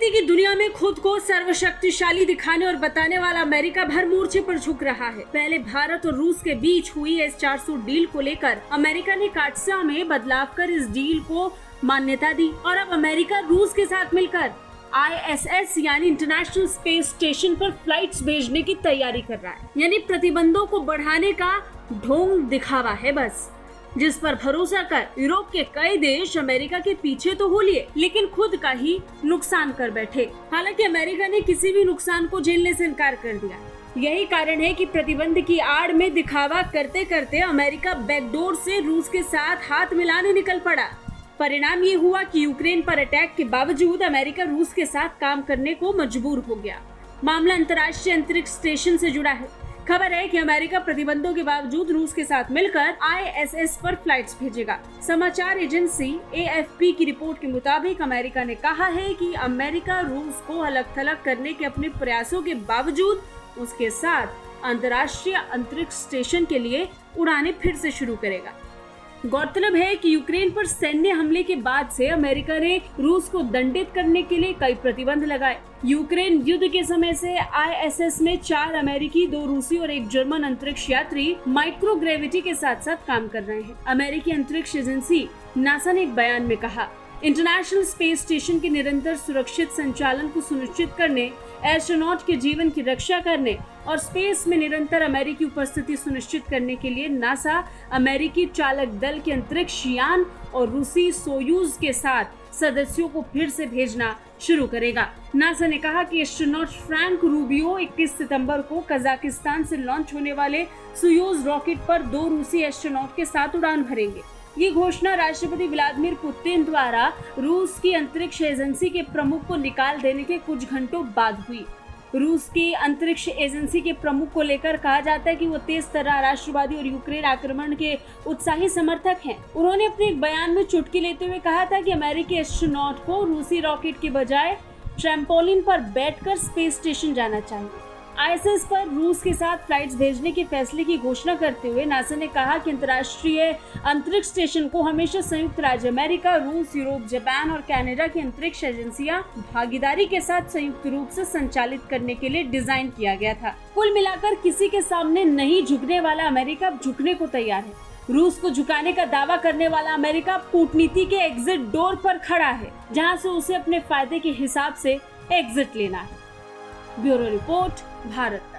कूटनीति की दुनिया में खुद को सर्वशक्तिशाली दिखाने और बताने वाला अमेरिका भर मोर्चे पर झुक रहा है। पहले भारत और रूस के बीच हुई S-400 डील को लेकर अमेरिका ने काटसा में बदलाव कर इस डील को मान्यता दी और अब अमेरिका रूस के साथ मिलकर ISS यानी इंटरनेशनल स्पेस स्टेशन पर फ्लाइट्स भेजने की तैयारी कर रहा है। यानी प्रतिबंधों को बढ़ाने का ढोंग दिखावा है बस, जिस पर भरोसा कर यूरोप के कई देश अमेरिका के पीछे तो हो लिए, लेकिन खुद का ही नुकसान कर बैठे। हालांकि अमेरिका ने किसी भी नुकसान को झेलने से इनकार कर दिया। यही कारण है कि प्रतिबंध की आड़ में दिखावा करते करते अमेरिका बैकडोर से रूस के साथ हाथ मिलाने निकल पड़ा। परिणाम ये हुआ कि यूक्रेन पर अटैक के बावजूद अमेरिका रूस के साथ काम करने को मजबूर हो गया। मामला अंतर्राष्ट्रीय अंतरिक्ष स्टेशन से जुड़ा है। खबर है कि अमेरिका प्रतिबंधों के बावजूद रूस के साथ मिलकर ISS पर फ्लाइट्स भेजेगा। समाचार एजेंसी AFP की रिपोर्ट के मुताबिक अमेरिका ने कहा है कि अमेरिका रूस को अलग थलग करने के अपने प्रयासों के बावजूद उसके साथ अंतर्राष्ट्रीय अंतरिक्ष स्टेशन के लिए उड़ानें फिर से शुरू करेगा। गौरतलब है कि यूक्रेन पर सैन्य हमले के बाद से अमेरिका ने रूस को दंडित करने के लिए कई प्रतिबंध लगाए। यूक्रेन युद्ध के समय से ISS में 4 अमेरिकी, 2 रूसी और 1 जर्मन अंतरिक्ष यात्री माइक्रोग्रेविटी के साथ साथ काम कर रहे हैं। अमेरिकी अंतरिक्ष एजेंसी नासा ने एक बयान में कहा, इंटरनेशनल स्पेस स्टेशन के निरंतर सुरक्षित संचालन को सुनिश्चित करने, एस्ट्रोनॉट के जीवन की रक्षा करने और स्पेस में निरंतर अमेरिकी उपस्थिति सुनिश्चित करने के लिए नासा अमेरिकी चालक दल के अंतरिक्ष यान और रूसी सोयूज के साथ सदस्यों को फिर से भेजना शुरू करेगा। नासा ने कहा कि एस्ट्रोनॉट फ्रैंक रूबियो 21 सितंबर को कजाकिस्तान से लॉन्च होने वाले सोयूज रॉकेट पर 2 रूसी एस्ट्रोनॉट के साथ उड़ान भरेंगे। ये घोषणा राष्ट्रपति व्लादिमीर पुतिन द्वारा रूस की अंतरिक्ष एजेंसी के प्रमुख को निकाल देने के कुछ घंटों बाद हुई। रूस की अंतरिक्ष एजेंसी के प्रमुख को लेकर कहा जाता है कि वो तेज तर्रार राष्ट्रवादी और यूक्रेन आक्रमण के उत्साही समर्थक हैं। उन्होंने अपने एक बयान में चुटकी लेते हुए कहा था कि अमेरिकी एस्ट्रोनॉट को रूसी रॉकेट के बजाय ट्रैम्पोलिन पर बैठकर स्पेस स्टेशन जाना चाहिए। ISS पर रूस के साथ फ्लाइट्स भेजने के फैसले की घोषणा करते हुए नासा ने कहा कि अंतर्राष्ट्रीय अंतरिक्ष स्टेशन को हमेशा संयुक्त राज्य अमेरिका, रूस, यूरोप, जापान और कनाडा की अंतरिक्ष एजेंसियां भागीदारी के साथ संयुक्त रूप से संचालित करने के लिए डिजाइन किया गया था। कुल मिलाकर किसी के सामने नहीं झुकने वाला अमेरिका अब झुकने को तैयार है। रूस को झुकाने का दावा करने वाला अमेरिका कूटनीति के एग्जिट डोर पर खड़ा है, जहां से उसे अपने फायदे के हिसाब से एग्जिट लेना है। Bureau report, Bharat.